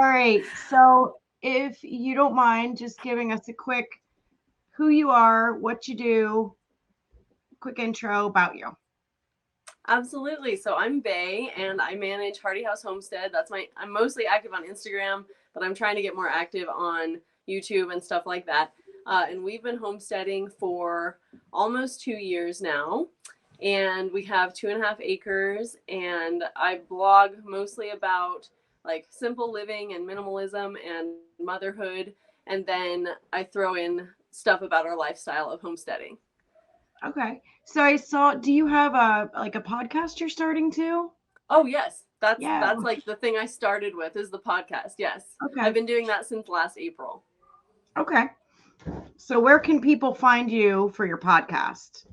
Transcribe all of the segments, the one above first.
All right. So if you don't mind just giving us a quick who you are, what you do, quick intro about you. Absolutely. So I'm Bay and I manage Hardy House Homestead. I'm mostly active on Instagram, but I'm trying to get more active on YouTube and stuff like that. And we've been homesteading for almost 2 years now. And we have 2.5 acres. And I blog mostly about like simple living and minimalism and motherhood. And then I throw in stuff about our lifestyle of homesteading. Okay. So I saw, do you have a podcast you're starting to? Oh yes, that's Yeah. that's like the thing I started with is the podcast. Yes. I've Okay. been doing that since last April. Okay. So where can people find you for your podcast?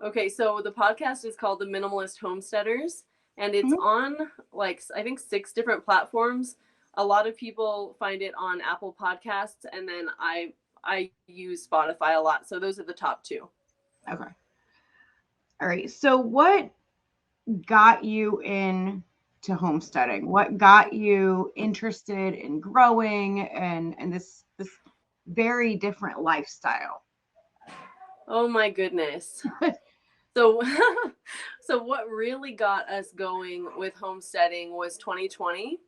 Okay, so the podcast is called the Minimalist Homesteaders and it's Mhm. on like I think 6 different platforms. A lot of people find it on Apple Podcasts and then I use Spotify a lot. So those are the top two. Okay. All right. So what got you in to homesteading? What got you interested in growing and this very different lifestyle? Oh my goodness. So so what really got us going with homesteading was 2020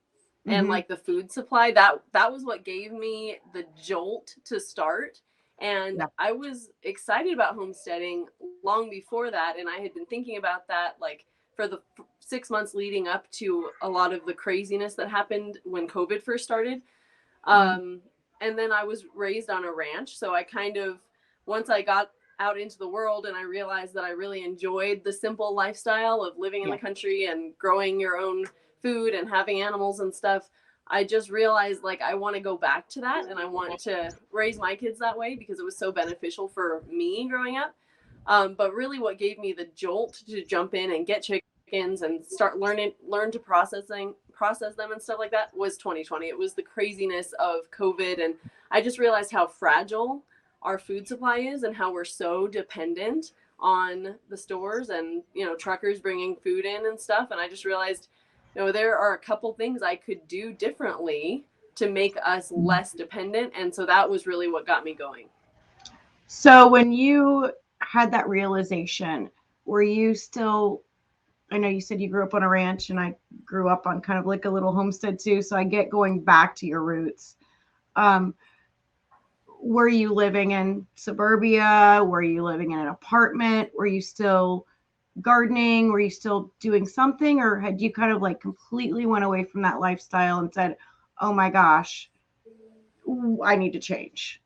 and Mm-hmm. like the food supply. That was what gave me the jolt to start. And Yeah. I was excited about homesteading long before that and I had been thinking about that like for the 6 months leading up to a lot of the craziness that happened when COVID first started. Mm-hmm. Um, and then I was raised on a ranch, so I kind of once I got out into the world and I realized that I really enjoyed the simple lifestyle of living in Yeah. the country and growing your own food and having animals and stuff. I just realized like I want to go back to that and I want to raise my kids that way because it was so beneficial for me growing up. But really, what gave me the jolt to jump in and get chickens and start learn to process them and stuff like that was 2020. It was the craziness of COVID, and I just realized how fragile our food supply is and how we're so dependent on the stores and truckers bringing food in and stuff. And I just realized, there are a couple things I could do differently to make us less dependent, and so that was really what got me going. So when you had that realization, were you still, I know you said you grew up on a ranch and I grew up on kind of like a little homestead too, so I get going back to your roots. Um, were you living in suburbia? Were you living in an apartment? Were you still gardening? Were you still doing something? Or had you kind of like completely went away from that lifestyle and said, oh my gosh, I need to change?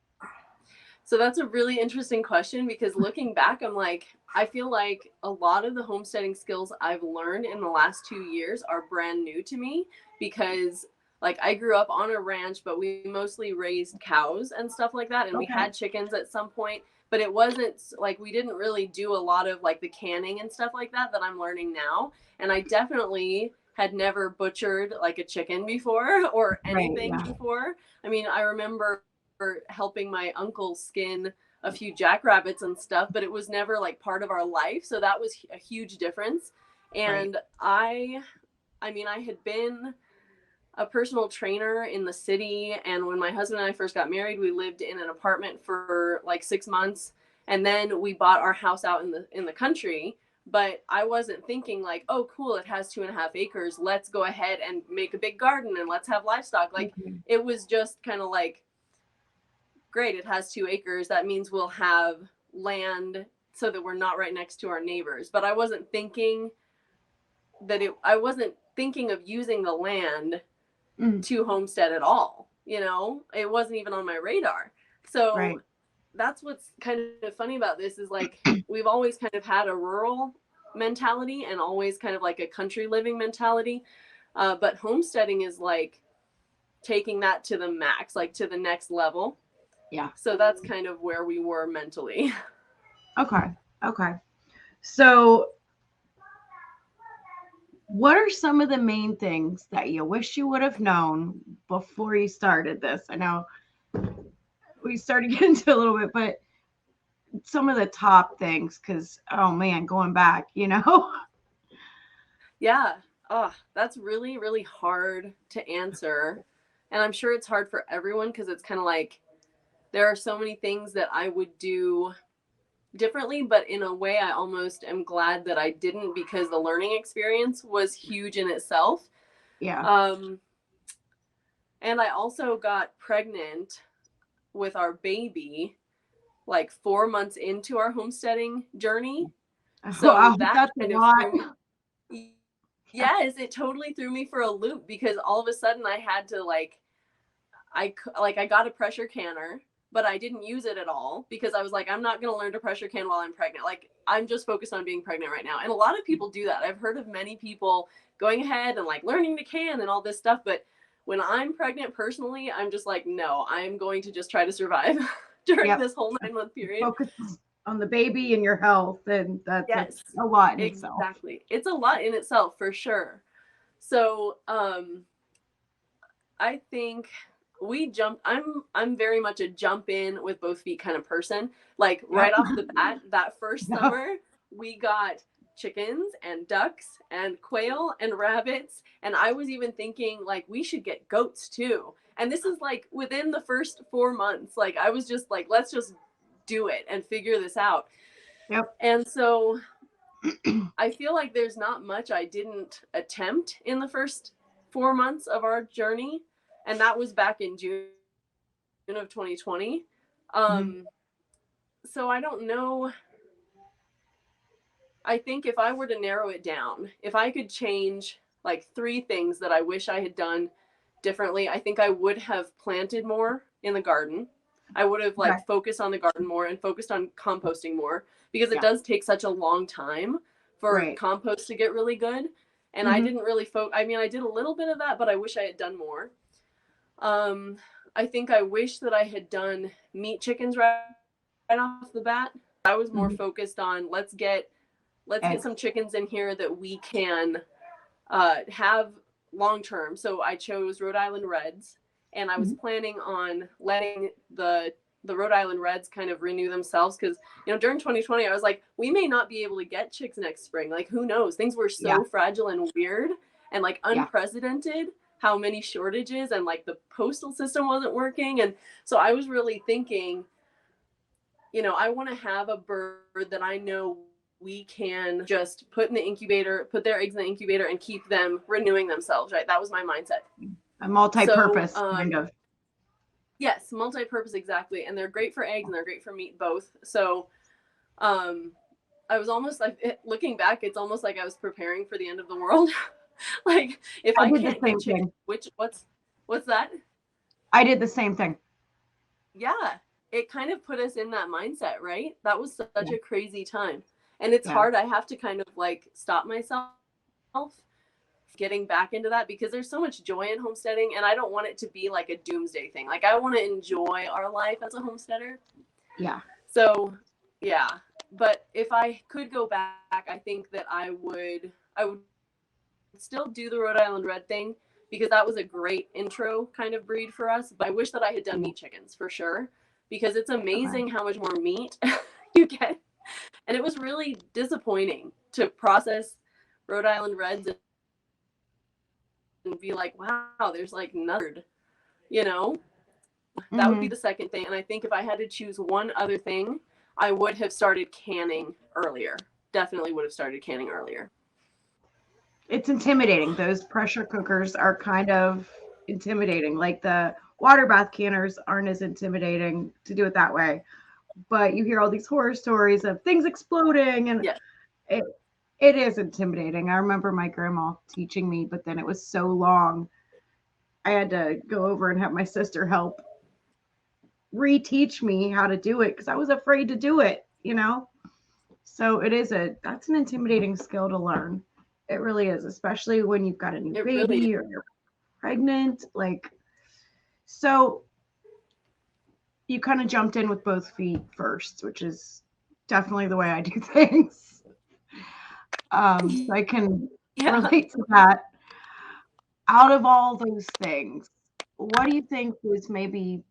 So that's a really interesting question because looking back, I'm like, I feel like a lot of the homesteading skills I've learned in the last 2 years are brand new to me because like I grew up on a ranch, but we mostly raised cows and stuff like that. And we Okay. had chickens at some point, but it wasn't like we didn't really do a lot of like the canning and stuff like that I'm learning now. And I definitely had never butchered like a chicken before or Right. anything Yeah. before. I mean, I remember helping my uncle skin a few jackrabbits and stuff, but it was never like part of our life. So that was a huge difference. Right. And I mean, I had been a personal trainer in the city. And when my husband and I first got married, we lived in an apartment for like 6 months. And then we bought our house out in the country. But I wasn't thinking like, oh, cool, it has 2.5 acres. Let's go ahead and make a big garden and let's have livestock. Like Mhm. it was just kind of like, great, it has 2 acres. That means we'll have land so that we're not right next to our neighbors. But I wasn't thinking of using the land Mm. to homestead at all. It wasn't even on my radar. So Right. that's what's kind of funny about this is like we've always kind of had a rural mentality and always kind of like a country living mentality. But homesteading is like taking that to the max, like to the next level. Yeah. So that's kind of where we were mentally. Okay. Okay. So, what are some of the main things that you wish you would have known before you started this? I know we started getting into a little bit, but some of the top things, because, oh man, going back, you know? Yeah. Oh, that's really, really hard to answer. And I'm sure it's hard for everyone because it's kind of like there are so many things that I would do differently, but in a way I almost am glad that I didn't, because the learning experience was huge in itself. Yeah. And I also got pregnant with our baby like 4 months into our homesteading journey. So Wow, that that's a kind of lot. threw me, yes, it totally threw me for a loop, because all of a sudden I had to I got a pressure canner, but I didn't use it at all because I was like, I'm not going to learn to pressure can while I'm pregnant. Like, I'm just focused on being pregnant right now. And a lot of people do that. I've heard of many people going ahead and like learning to can and all this stuff. But when I'm pregnant personally, I'm just like, no, I'm going to just try to survive during this whole 9-month period. Focus on the baby and your health. And that's Yes, a lot in itself. exactly. It's a lot in itself for sure. So, I think we jumped. I'm very much a jump in with both feet kind of person. Like right off the bat, that first summer, we got chickens and ducks and quail and rabbits. And I was even thinking like we should get goats too. And this is like within the first 4 months. Like I was just like, let's just do it and figure this out. Yep. And so I feel like there's not much I didn't attempt in the first 4 months of our journey. And that was back in June of 2020. So I don't know. I think if I were to narrow it down, if I could change like 3 things that I wish I had done differently, I think I would have planted more in the garden. I would have like focused on the garden more and focused on composting more, because it does take such a long time for compost to get really good. And I didn't really I mean, I did a little bit of that, but I wish I had done more. I think I wish that I had done meat chickens right off the bat. I was more focused on let's get some chickens in here that we can have long term. So I chose Rhode Island Reds, and I was planning on letting the Rhode Island Reds kind of renew themselves, because during 2020 I was like, we may not be able to get chicks next spring. Like, who knows? Things were so fragile and weird and like unprecedented. How many shortages, and like the postal system wasn't working. And so I was really thinking, I want to have a bird that I know we can just put in the incubator, put their eggs in the incubator and keep them renewing themselves, right? That was my mindset. A multi-purpose kind of. Yes, multi-purpose, exactly. And they're great for eggs and they're great for meat, both. So I was almost like, looking back, it's almost like I was preparing for the end of the world. Like, if I can't get chicken, what's that? I did the same thing. Yeah, it kind of put us in that mindset, right? That was such a crazy time. And it's hard. I have to kind of like stop myself getting back into that, because there's so much joy in homesteading, and I don't want it to be like a doomsday thing. Like, I want to enjoy our life as a homesteader. Yeah. So, yeah. But if I could go back, I think that I would still do the Rhode Island Red thing, because that was a great intro kind of breed for us. But I wish that I had done meat chickens for sure, because it's amazing how much more meat you get. And it was really disappointing to process Rhode Island Reds and be like, wow, there's like nerd, That would be the second thing. And I think if I had to choose one other thing, I would have started canning earlier. Definitely would have started canning earlier. It's intimidating. Those pressure cookers are kind of intimidating. Like, the water bath canners aren't as intimidating to do it that way. But you hear all these horror stories of things exploding, and it is intimidating. I remember my grandma teaching me, but then it was so long. I had to go over and have my sister help reteach me how to do it, because I was afraid to do it, So that's an intimidating skill to learn. It really is, especially when you've got a new baby or you're pregnant. Like, so you kind of jumped in with both feet first, which is definitely the way I do things. So I can relate to that. Out of all those things, what do you think was maybe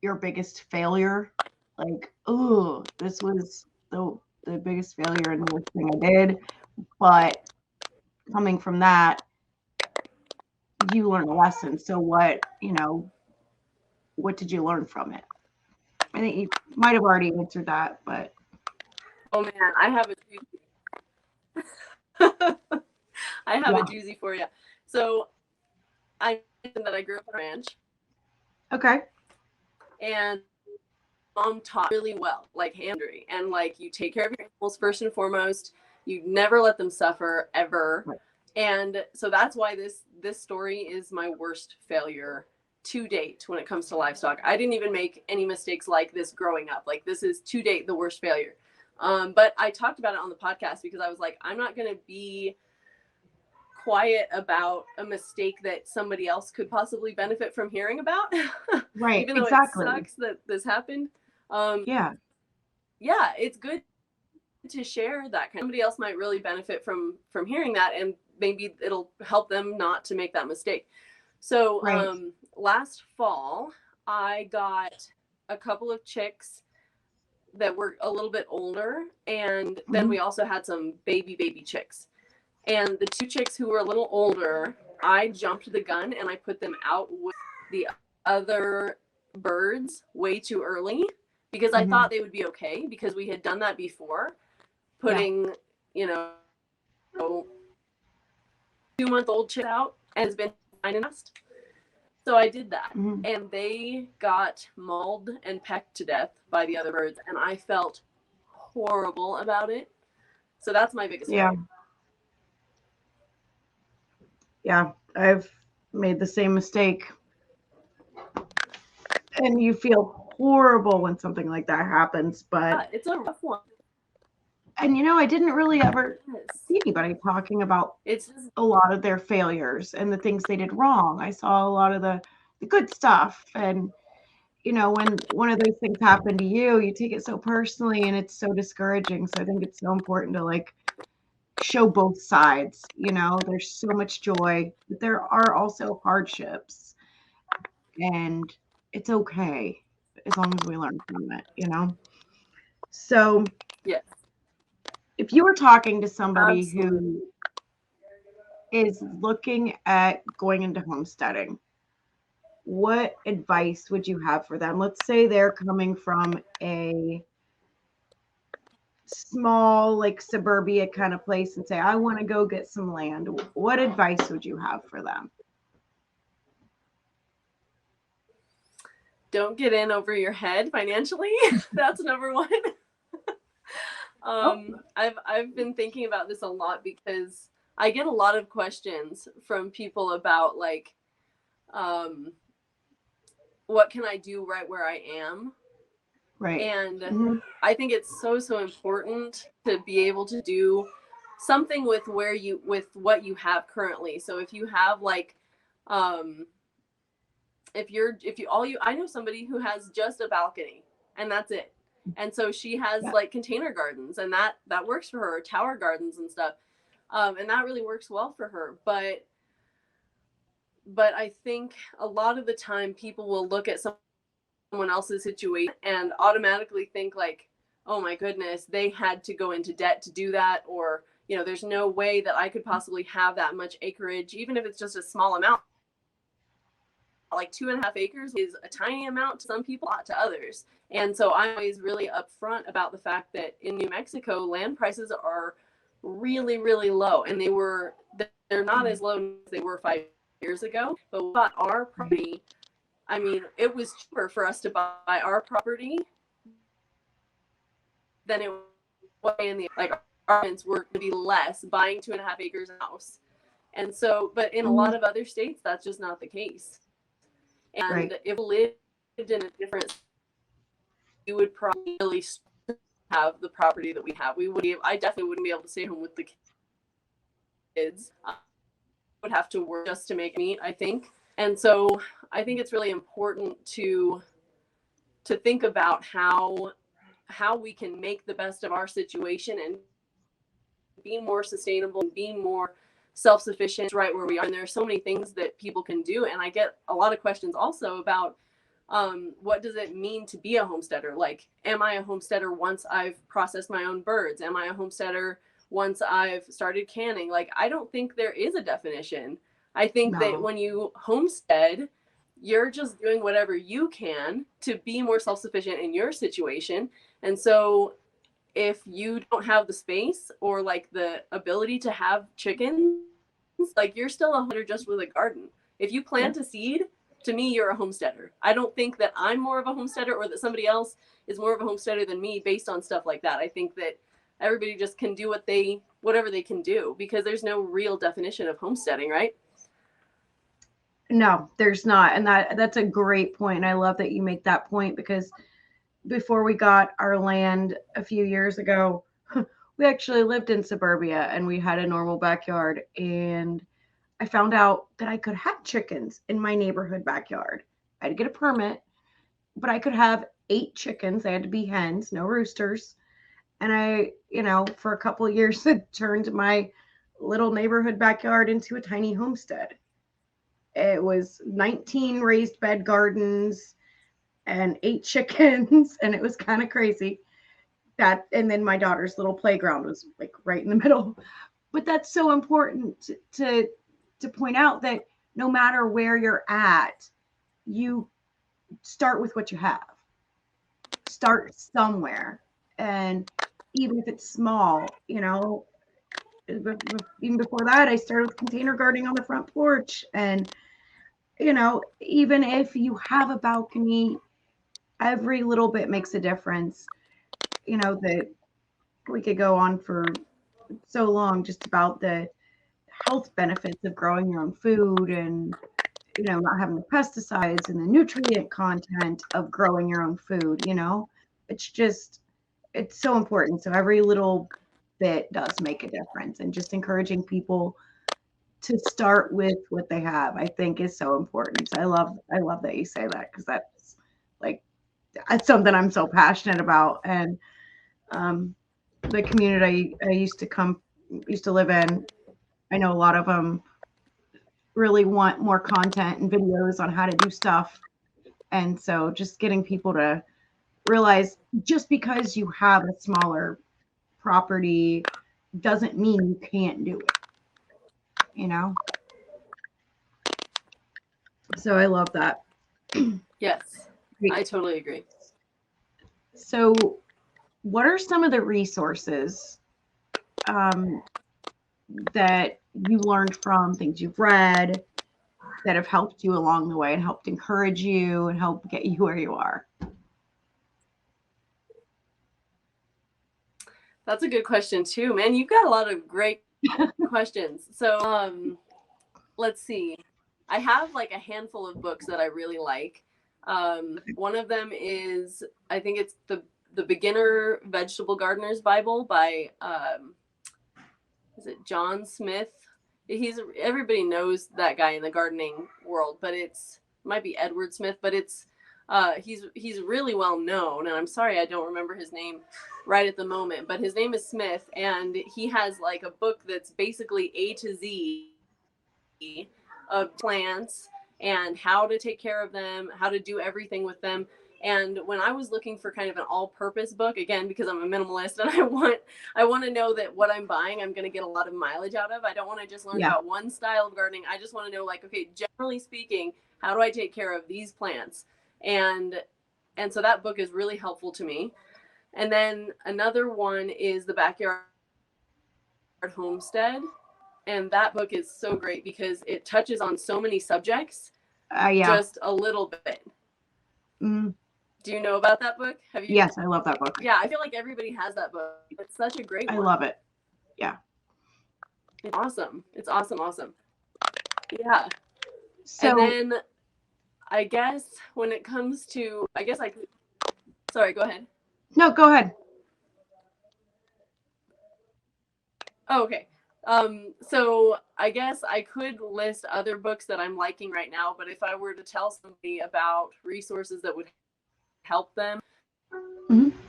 your biggest failure? Like, oh, this was the biggest failure in the worst thing I did. But coming from that, you learned a lesson. So what did you learn from it? I think you might have already answered that, but. Oh man, I have a doozy. I have a doozy for you. So I mentioned that I grew up on a ranch. Okay. And mom taught really well, like handry, and like you take care of your animals first and foremost. You never let them suffer ever. Right. And so that's why this story is my worst failure to date when it comes to livestock. I didn't even make any mistakes like this growing up. Like this is to date the worst failure. But I talked about it on the podcast because I was like, I'm not going to be quiet about a mistake that somebody else could possibly benefit from hearing about. Right. Even though exactly. It sucks that this happened. Yeah, it's good to share that. Somebody else might really benefit from hearing that, and maybe it'll help them not to make that mistake. So right. Last fall, I got a couple of chicks that were a little bit older, and then we also had some baby chicks. And the two chicks who were a little older, I jumped the gun and I put them out with the other birds way too early because I thought they would be okay, because we had done that before, putting, 2-month-old chicks out, and it's been fine enough. So I did that, and they got mauled and pecked to death by the other birds, and I felt horrible about it. So that's my biggest failure. Yeah, I've made the same mistake. And you feel horrible when something like that happens, but it's a rough one. And I didn't really ever see anybody talking about a lot of their failures and the things they did wrong. I saw a lot of the good stuff. And, when one of those things happen to you, you take it so personally and it's so discouraging. So I think it's so important to show both sides. There's so much joy, but there are also hardships. And it's okay as long as we learn from it, So yes. If you were talking to somebody who is looking at going into homesteading, what advice would you have for them? Let's say they're coming from a small, suburbia kind of place and say, I want to go get some land. What advice would you have for them? Don't get in over your head financially. That's number one. I've been thinking about this a lot because I get a lot of questions from people about what can I do right where I am? Right. And I think it's so important to be able to do something with what you have currently. So if you have I know somebody who has just a balcony and that's it. And so she has container gardens, and that works for her, tower gardens and stuff. And that really works well for her. But I think a lot of the time people will look at someone else's situation and automatically think oh my goodness, they had to go into debt to do that. Or, there's no way that I could possibly have that much acreage, even if it's just a small amount. 2.5 acres is a tiny amount to some people, not to others. And so I'm always really upfront about the fact that in New Mexico, land prices are really, really low. And they're not as low as they were 5 years ago. But we bought our property. I mean, it was cheaper for us to buy our property than it was in the, our rents were to be less buying 2.5 acres house. And so, but in a lot of other states, that's just not the case. And if we lived in a different, we would probably really have the property that we have. I definitely wouldn't be able to stay home with the kids. I would have to work just to make meat, I think. And so I think it's really important to think about how we can make the best of our situation and be more sustainable and be more self-sufficient right where we are. And there are so many things that people can do. And I get a lot of questions also about what does it mean to be a homesteader? Am I a homesteader once I've processed my own birds? Am I a homesteader once I've started canning? I don't think there is a definition. I think that No. when you homestead, you're just doing whatever you can to be more self-sufficient in your situation. And so if you don't have the space or like the ability to have chickens, like you're still a homesteader just with a garden. If you plant a seed, to me, you're a homesteader. I don't think that I'm more of a homesteader or that somebody else is more of a homesteader than me based on stuff like that. I think that everybody just can do whatever they can do, because there's no real definition of homesteading, right? No, there's not. And that's a great point. And I love that you make that point, because before we got our land a few years ago, we actually lived in suburbia and we had a normal backyard. And I found out that I could have chickens in my neighborhood backyard. I had to get a permit, but I could have 8 chickens. They had to be hens, no roosters. And I, for a couple of years, it turned my little neighborhood backyard into a tiny homestead. It was 19 raised bed gardens and 8 chickens, and it was kind of crazy. And then my daughter's little playground was like right in the middle. But that's so important to point out, that no matter where you're at, you start with what you have. Start somewhere. And even if it's small, even before that, I started with container gardening on the front porch. And, even if you have a balcony, every little bit makes a difference. That we could go on for so long just about the health benefits of growing your own food, and not having the pesticides and the nutrient content of growing your own food. It's so important. So every little bit does make a difference, and just encouraging people to start with what they have, I think, is so important. So I love that you say that, because that's it's something I'm so passionate about. And the community I used to live in, I know a lot of them really want more content and videos on how to do stuff. And so just getting people to realize, just because you have a smaller property doesn't mean you can't do it. So I love that. Yes, I totally agree. So what are some of the resources that you learned from, things you've read, that have helped you along the way and helped encourage you and help get you where you are? That's a good question too, man. You've got a lot of great questions. So let's see. I have like a handful of books that I really like. One of them is, I think it's the Beginner Vegetable Gardener's Bible by is it John Smith? Everybody knows that guy in the gardening world, but it might be Edward Smith, but he's really well known, and I'm sorry I don't remember his name right at the moment, but his name is Smith, and he has like a book that's basically A to Z of plants and how to take care of them, how to do everything with them. And when I was looking for kind of an all-purpose book, again, because I'm a minimalist and I want to know that what I'm buying, I'm going to get a lot of mileage out of. I don't want to just learn about one style of gardening. I just want to know, like, okay, generally speaking, how do I take care of these plants? And so that book is really helpful to me. And then another one is the Backyard Homestead. And that book is so great because it touches on so many subjects, just a little bit. Mm. Do you know about that book? Have you? Yes, I love that book. Yeah, I feel like everybody has that book. It's such a great one. I love it. Yeah. It's awesome. It's awesome. Yeah. So, and then I guess when it comes to, sorry, go ahead. No, go ahead. Oh, okay. So I guess I could list other books that I'm liking right now, but if I were to tell somebody about resources that would help them,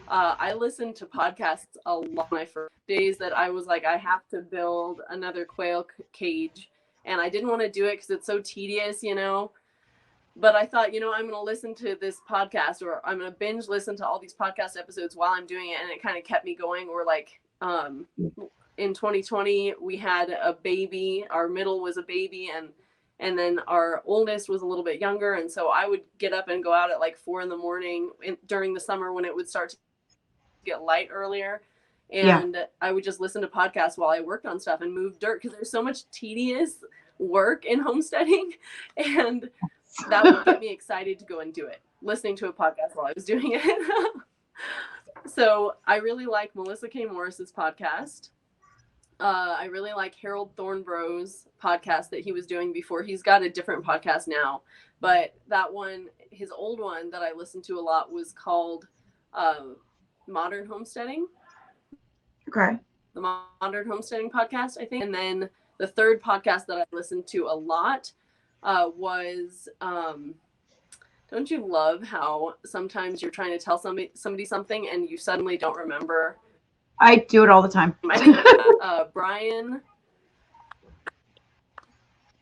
I listened to podcasts a lot my first days that I was like, I have to build another quail cage, and I didn't want to do it because it's so tedious, but I thought, I'm going to listen to this podcast, or I'm going to binge listen to all these podcast episodes while I'm doing it. And it kind of kept me going. Or like, in 2020, we had a baby, our middle was a baby, and And then our oldest was a little bit younger. And so I would get up and go out at like 4 a.m. during the summer when it would start to get light earlier. And I would just listen to podcasts while I worked on stuff and move dirt, because there's so much tedious work in homesteading. And that would get me excited to go and do it, listening to a podcast while I was doing it. So I really like Melissa K. Morris's podcast. I really like Harold Thornbro's podcast that he was doing before. He's got a different podcast now, but that one, his old one that I listened to a lot, was called Modern Homesteading. Okay. The Modern Homesteading podcast, I think. And then the third podcast that I listened to a lot was don't you love how sometimes you're trying to tell somebody something and you suddenly don't remember? I do it all the time. I think Brian.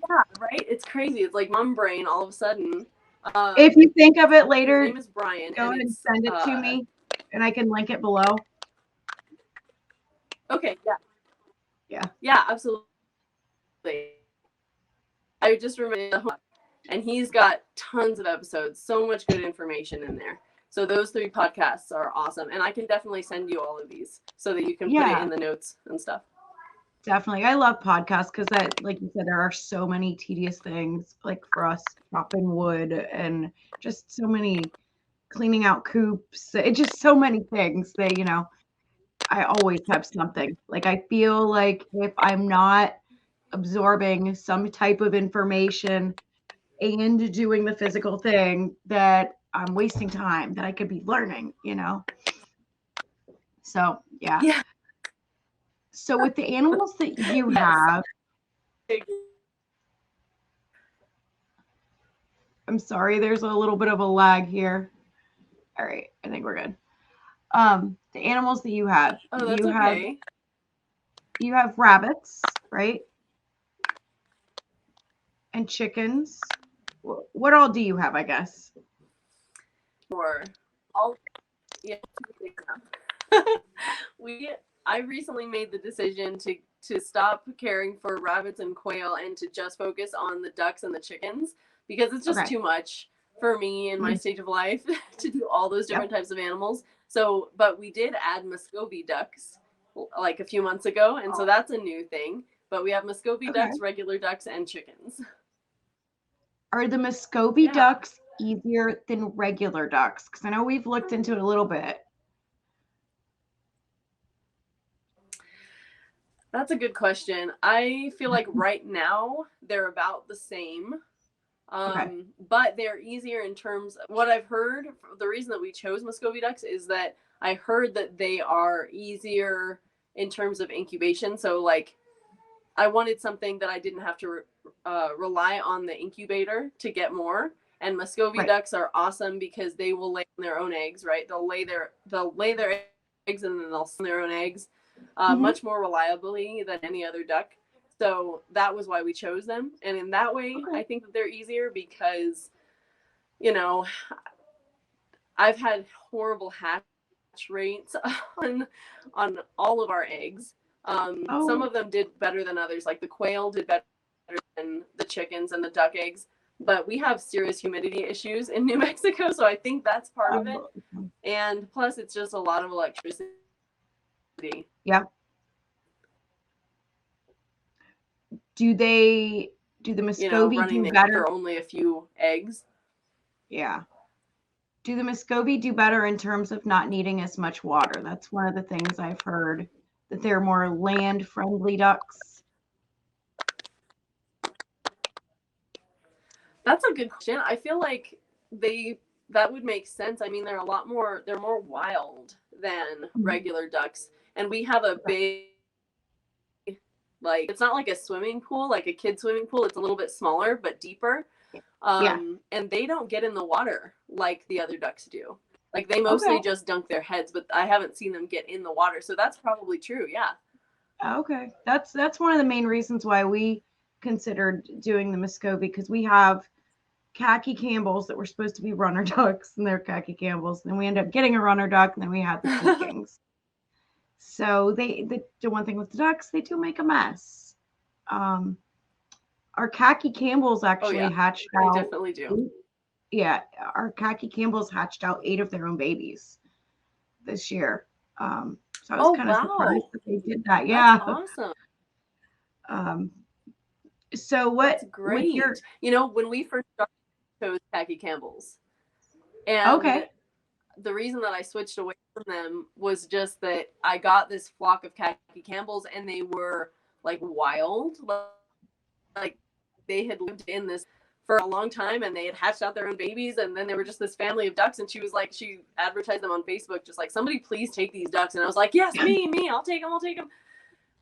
Yeah, right? It's crazy. It's like mom brain all of a sudden. If you think of it later, his name is Brian. Go ahead and send it to me, and I can link it below. Okay, yeah. Yeah. Yeah, absolutely. I just remember, and he's got tons of episodes, so much good information in there. So those 3 podcasts are awesome. And I can definitely send you all of these so that you can put it in the notes and stuff. Definitely. I love podcasts because that, like you said, there are so many tedious things, like for us chopping wood and just so many cleaning out coops. It's just so many things that, you know, I always have something. Like I feel like if I'm not absorbing some type of information and doing the physical thing, that I'm wasting time that I could be learning, you know? So, yeah. So with the animals that you have, I'm sorry, there's a little bit of a lag here. All right, I think we're good. The animals that you have, you have rabbits, right? And chickens. What all do you have, I guess? I recently made the decision to stop caring for rabbits and quail and to just focus on the ducks and the chickens, because it's just too much for me in my stage of life to do all those different types of animals. So, but we did add Muscovy ducks like a few months ago, and so that's a new thing. But we have Muscovy ducks, regular ducks, and chickens. Are the Muscovy ducks easier than regular ducks? Because I know we've looked into it a little bit. That's a good question. I feel like right now they're about the same, but they're easier in terms of what I've heard. The reason that we chose Muscovy ducks is that I heard that they are easier in terms of incubation. So like I wanted something that I didn't have to rely on the incubator to get more. And Muscovy ducks are awesome because they will lay their own eggs, right? They'll lay their eggs and then they'll send their own eggs much more reliably than any other duck. So that was why we chose them. And in that way, I think that they're easier because, you know, I've had horrible hatch rates on all of our eggs. Some of them did better than others. Like the quail did better than the chickens and the duck eggs. But we have serious humidity issues in New Mexico, so I think that's part of it. And plus, it's just a lot of electricity. Yeah. Do the Muscovy do better? For only a few eggs. Yeah. Do the Muscovy do better in terms of not needing as much water? That's one of the things I've heard, that they're more land-friendly ducks. That's a good question. I feel like that would make sense. I mean, they're more wild than regular ducks. And we have a big, like, it's not like a swimming pool, like a kid swimming pool. It's a little bit smaller, but deeper. And they don't get in the water like the other ducks do. Like they mostly just dunk their heads, but I haven't seen them get in the water. So that's probably true. Yeah. Okay. That's one of the main reasons why we considered doing the Muscovy, because we have khaki Campbells that were supposed to be runner ducks, and they're khaki Campbells. And then we end up getting a runner duck, and then we had the Pekings. So the one thing with the ducks, they do make a mess. Our khaki Campbells Oh actually yeah, hatched I out. definitely do. Yeah, our khaki Campbells hatched out 8 of their own babies this year. So I was Oh kind of surprised wow, that they did that. that's Yeah. awesome. Um, so That's what with your great. You know, when we first started, we chose khaki Campbells, and okay. the reason that I switched away from them was just that I got this flock of khaki Campbells, and they were like wild, like they had lived in this for a long time, and they had hatched out their own babies, and then they were just this family of ducks. And she was like, she advertised them on Facebook, just like, somebody please take these ducks. And I was like, yes, me, I'll take them.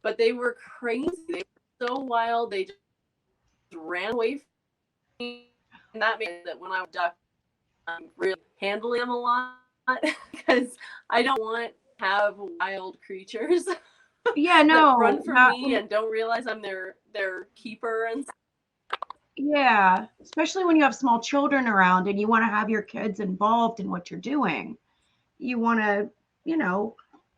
But they were crazy. They were so wild. They just ran away from me, and that means that when I was duck, I'm really handling them a lot because I don't want to have wild creatures Yeah, that no, run from not me and don't realize I'm their keeper and stuff. yeah, especially when you have small children around and you want to have your kids involved in what you're doing. You want to, you know,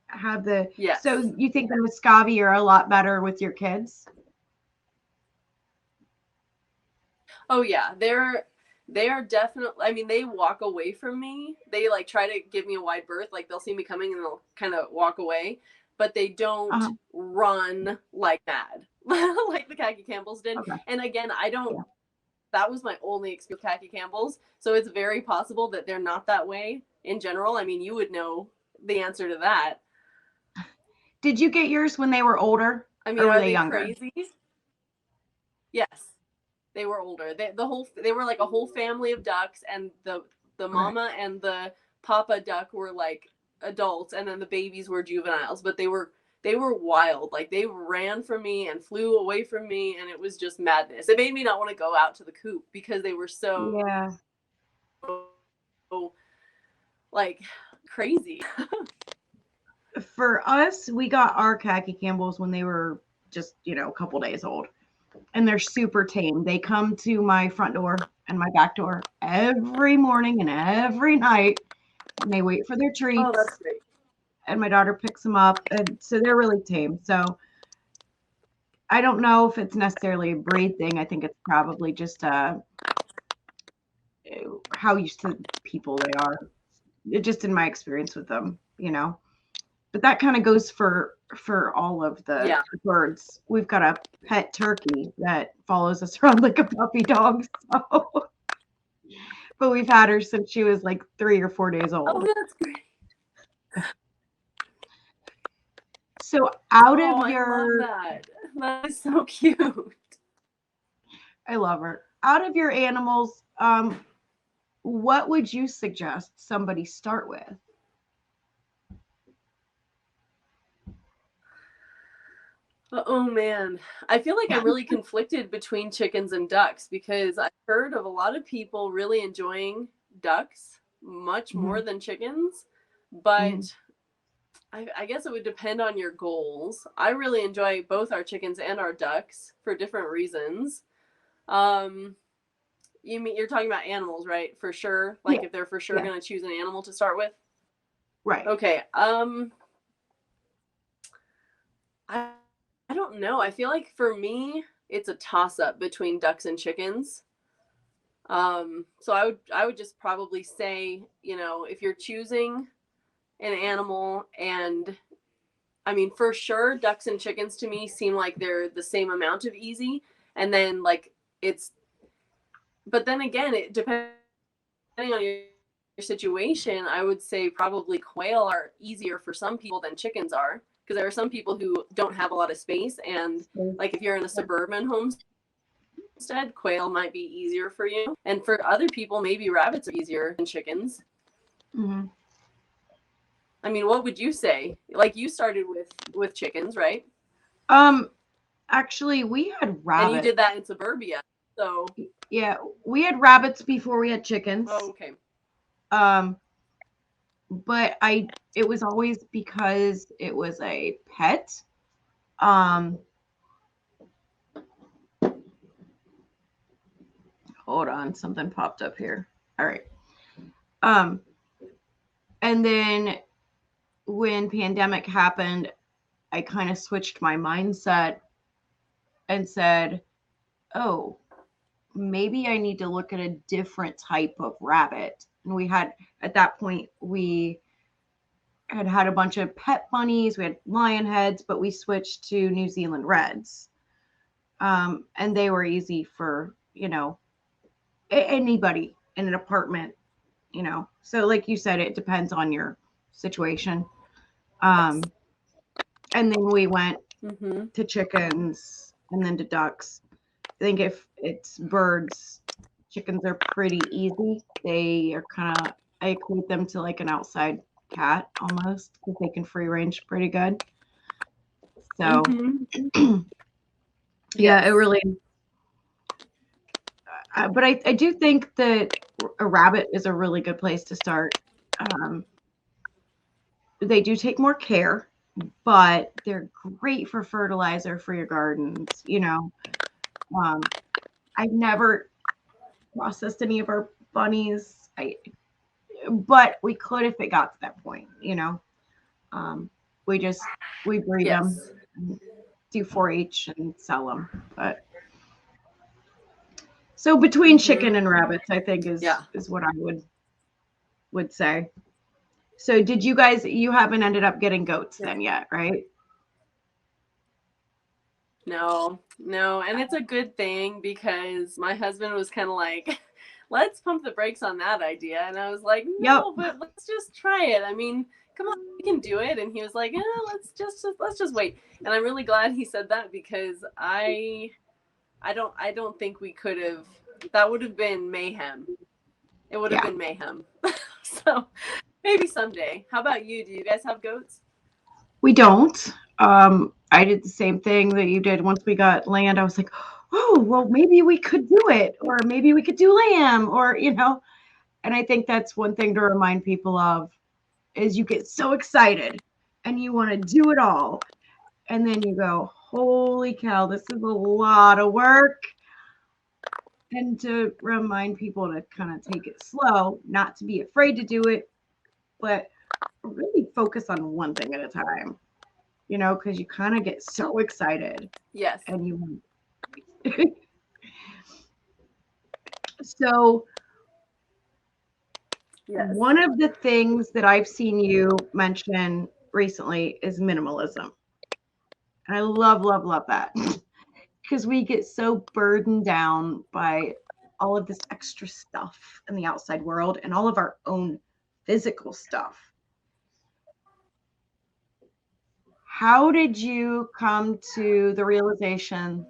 have the Yes. so you think the Muscovy are a lot better with your kids? Oh yeah, they are definitely. I mean, they walk away from me. They like try to give me a wide berth. Like they'll see me coming and they'll kind of walk away, but they don't Uh-huh. run like mad like the khaki Campbells did. Okay. And again, I don't. Yeah. That was my only experience with khaki Campbells, so it's very possible that they're not that way in general. I mean, you would know the answer to that. Did you get yours when they were older I or mean, were are they they younger? crazy? Yes, they were older. They were like a whole family of ducks, and the Okay. mama and the papa duck were like adults, and then the babies were juveniles. But they were wild. Like they ran from me and flew away from me, and it was just madness. It made me not want to go out to the coop because they were so Yeah. like crazy. For us, we got our khaki Campbells when they were just, a couple days old. And they're super tame. They come to my front door and my back door every morning and every night, and they wait for their Oh, that's treats. great. And my daughter picks them up, and so they're really tame. So I don't know if it's necessarily a breed thing. I think it's probably just how used to people they are. Just in my experience with them. But that kind of goes for all of the Yeah. birds. We've got a pet turkey that follows us around like a puppy dog. So, but we've had her since she was like 3 or 4 days Oh, old. that's great. So out Oh, of I love your, that. That is so cute. I love her. Out of your animals, what would you suggest somebody start with? Oh man, I feel like I'm really conflicted between chickens and ducks because I've heard of a lot of people really enjoying ducks much more Mhm, than chickens, mhm. but I guess it would depend on your goals. I really enjoy both our chickens and our ducks for different reasons. Um, you're talking about animals, right? For sure. Yeah, Like if they're for sure yeah, going to choose an animal to start with. right. Okay. I I don't know. I feel like for me, it's a toss up between ducks and chickens. So I would just probably say, if you're choosing an animal, and I mean for sure ducks and chickens to me seem like they're the same amount of easy, and then like it's but then again, it depending on your situation, I would say probably quail are easier for some people than chickens are, because there are some people who don't have a lot of space, and So, like if you're in a yeah. suburban homestead, quail might be easier for you, and for other people maybe rabbits are easier than chickens. Mhm. I mean, what would you say? Like you started with chickens, right? Um, Actually, we had And you did rabbits. that in suburbia, so Yeah, we had rabbits before we had oh, chickens. okay. Um, but it was always because it was a pet. Um, Hold on, something popped up here. All right. Um, and then when pandemic happened, I kind of switched my mindset and said, oh, maybe I need to look at a different type of rabbit. And we had, at that point, we had a bunch of pet bunnies. We had lion heads, but we switched to New Zealand Reds. And they were easy for, anybody in an apartment, So like you said, it depends on your situation. And then we went to chickens and then to ducks. I think if it's birds, chickens are pretty easy. They are I equate them to like an outside cat almost, because they can free range pretty good. So yeah, it really, but I do think that a rabbit is a really good place to start. They do take more care, but they're great for fertilizer for your gardens. I've never processed any of our bunnies, but we could if it got to that point. We breed them, do 4-H and sell them. But so between chicken and rabbits, I think is what I would say. So did you haven't ended up getting goats then yet, right? No. And it's a good thing, because my husband was kind of like, let's pump the brakes on that idea. And I was like, no, but let's just try it. I mean, come on, we can do it. And he was like, yeah, let's just wait. And I'm really glad he said that, because I don't think we could have, that would have been mayhem. It would have been mayhem. So maybe someday. How about you? Do you guys have goats? We don't. I did the same thing that you did. Once we got land, I was like, oh, well, maybe we could do it, or maybe we could do lamb, or, and I think that's one thing to remind people of, is you get so excited and you want to do it all. And then you go, holy cow, this is a lot of work. And to remind people to kind of take it slow, not to be afraid to do it, but really focus on one thing at a time, because you kind of get so excited. Yes. And you So one of the things that I've seen you mention recently is minimalism. And I love, love, love that, because we get so burdened down by all of this extra stuff in the outside world and all of our own physical stuff. How did you come to the realization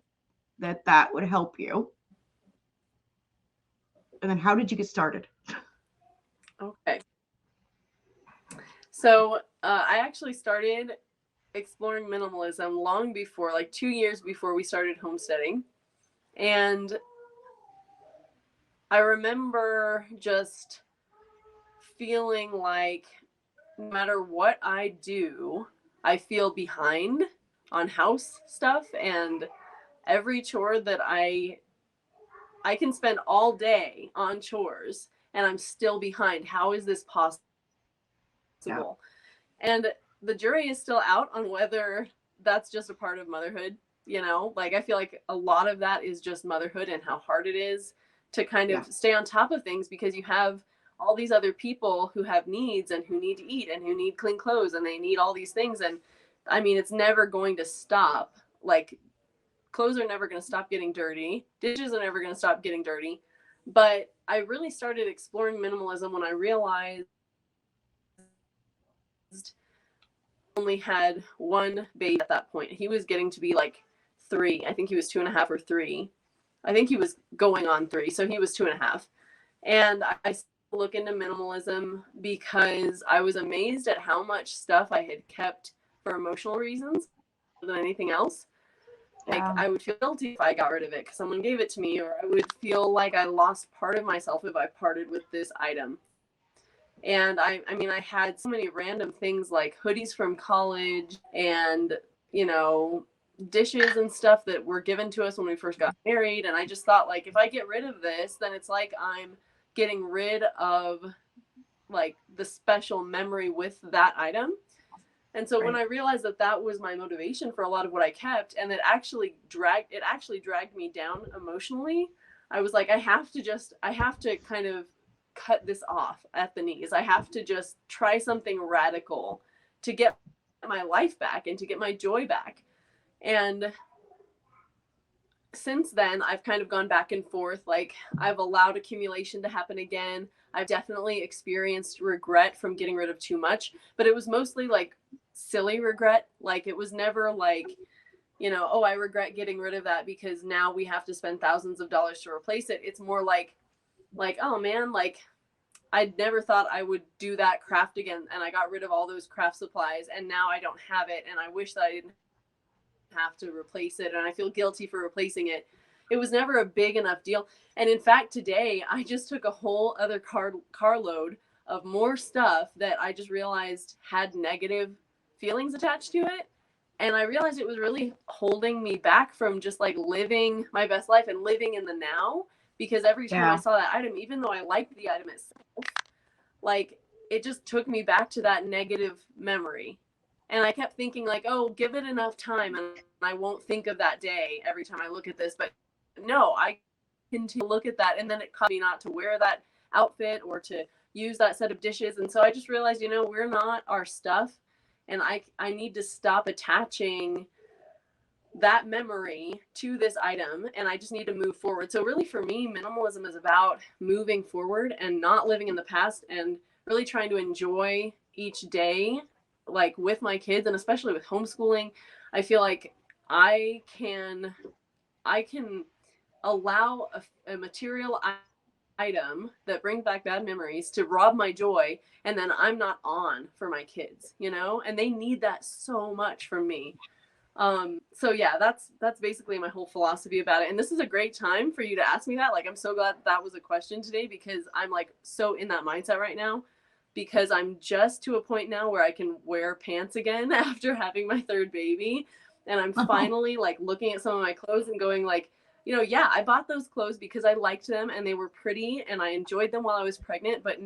that that would help you? And then how did you get started? Okay. So I actually started exploring minimalism long before, like 2 years before we started homesteading. And I remember just feeling like no matter what I do, I feel behind on house stuff, and every chore that I can spend all day on chores and I'm still behind. How is this possible? Yeah. And the jury is still out on whether that's just a part of motherhood. Like I feel like a lot of that is just motherhood and how hard it is to kind of stay on top of things, because you have all these other people who have needs and who need to eat and who need clean clothes and they need all these things. And I mean, it's never going to stop. Like, clothes are never going to stop getting dirty. Dishes are never going to stop getting dirty. But I really started exploring minimalism when I realized I only had one baby at that point. He was getting to be like 3. I think he was 2.5 or 3. I think he was going on 3. So he was 2.5. And I look into minimalism because I was amazed at how much stuff I had kept for emotional reasons more than anything else. Like I would feel guilty if I got rid of it because someone gave it to me, or I would feel like I lost part of myself if I parted with this item. And I mean, I had so many random things like hoodies from college and, dishes and stuff that were given to us when we first got married. And I just thought, like, if I get rid of this, then it's like I'm getting rid of like the special memory with that item. And so when Right. I realized that that was my motivation for a lot of what I kept, and it actually dragged me down emotionally, I was like, I have to kind of cut this off at the knees. I have to just try something radical to get my life back and to get my joy back. And since then, I've kind of gone back and forth. Like, I've allowed accumulation to happen again. I've definitely experienced regret from getting rid of too much, but it was mostly like silly regret. Like, it was never like, oh, I regret getting rid of that because now we have to spend thousands of dollars to replace it. It's more like, oh man, like, I never thought I would do that craft again, and I got rid of all those craft supplies, and now I don't have it, and I wish that I didn't have to replace it, and I feel guilty for replacing it. It was never a big enough deal. And in fact, today I just took a whole other carload of more stuff that I just realized had negative feelings attached to it. And I realized it was really holding me back from just like living my best life and living in the now. Because every time I saw that item, even though I liked the item itself, like, it just took me back to that negative memory. And I kept thinking like, oh, give it enough time and I won't think of that day every time I look at this. But no, I continue to look at that, and then it caused me not to wear that outfit or to use that set of dishes. And so I just realized, we're not our stuff, and I need to stop attaching that memory to this item, and I just need to move forward. So really for me, minimalism is about moving forward and not living in the past, and really trying to enjoy each day, like with my kids, and especially with homeschooling. I feel like I can allow a material item that brings back bad memories to rob my joy, and then I'm not on for my kids, and they need that so much from me. So yeah, that's basically my whole philosophy about it. And this is a great time for you to ask me that. Like, I'm so glad that was a question today, because I'm like so in that mindset right now, because I'm just to a point now where I can wear pants again after having my third baby. And I'm finally like looking at some of my clothes and going like, yeah, I bought those clothes because I liked them and they were pretty and I enjoyed them while I was pregnant, but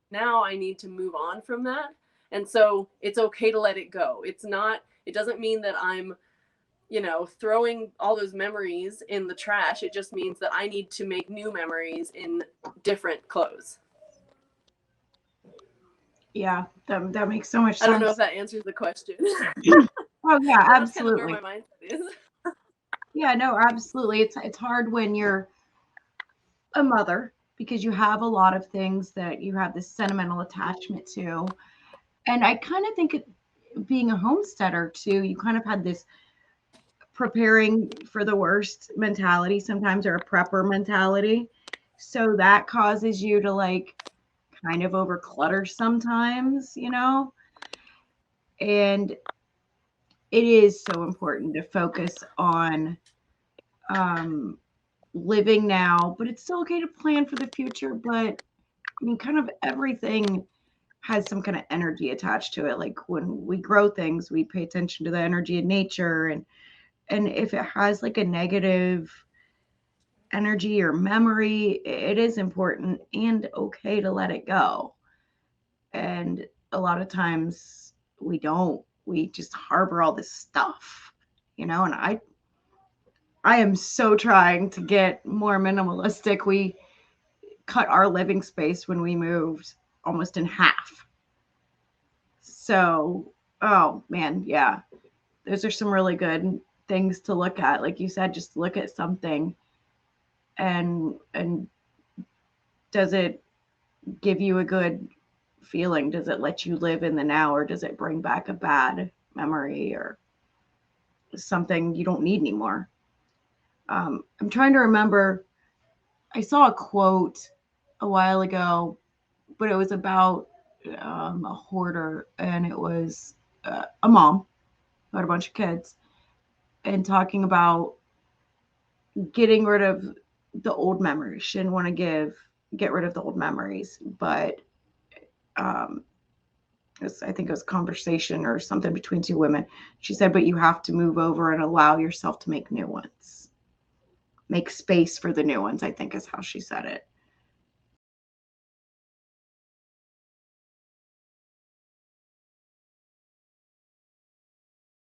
now I need to move on from that. And so it's okay to let it go. It doesn't mean that I'm, throwing all those memories in the trash. It just means that I need to make new memories in different clothes. Yeah, that makes so much sense. I don't know if that answers the question. Oh yeah, absolutely. That's kind of where my mindset is. Yeah, no, absolutely. It's hard when you're a mother, because you have a lot of things that you have this sentimental attachment to. And I kind of think being a homesteader too, you kind of had this preparing for the worst mentality sometimes, or a prepper mentality. So that causes you to like kind of over clutter sometimes, and it is so important to focus on living now, but it's still okay to plan for the future. But I mean, kind of everything has some kind of energy attached to it. Like when we grow things, we pay attention to the energy of nature, and if it has like a negative energy or memory, it is important and okay to let it go. And a lot of times we don't. We just harbor all this stuff, and I am so trying to get more minimalistic. We cut our living space when we moved almost in half. So, oh man, yeah. Those are some really good things to look at. Like you said, just look at something and does it give you a good feeling? Does it let you live in the now, or does it bring back a bad memory or something you don't need anymore? I'm trying to remember. I saw a quote a while ago, but it was about a hoarder, and it was a mom who had a bunch of kids, and talking about getting rid of the old memories. She didn't want to get rid of the old memories, but I think it was a conversation or something between two women. She said, but you have to move over and allow yourself to make new ones. Make space for the new ones, I think is how she said it.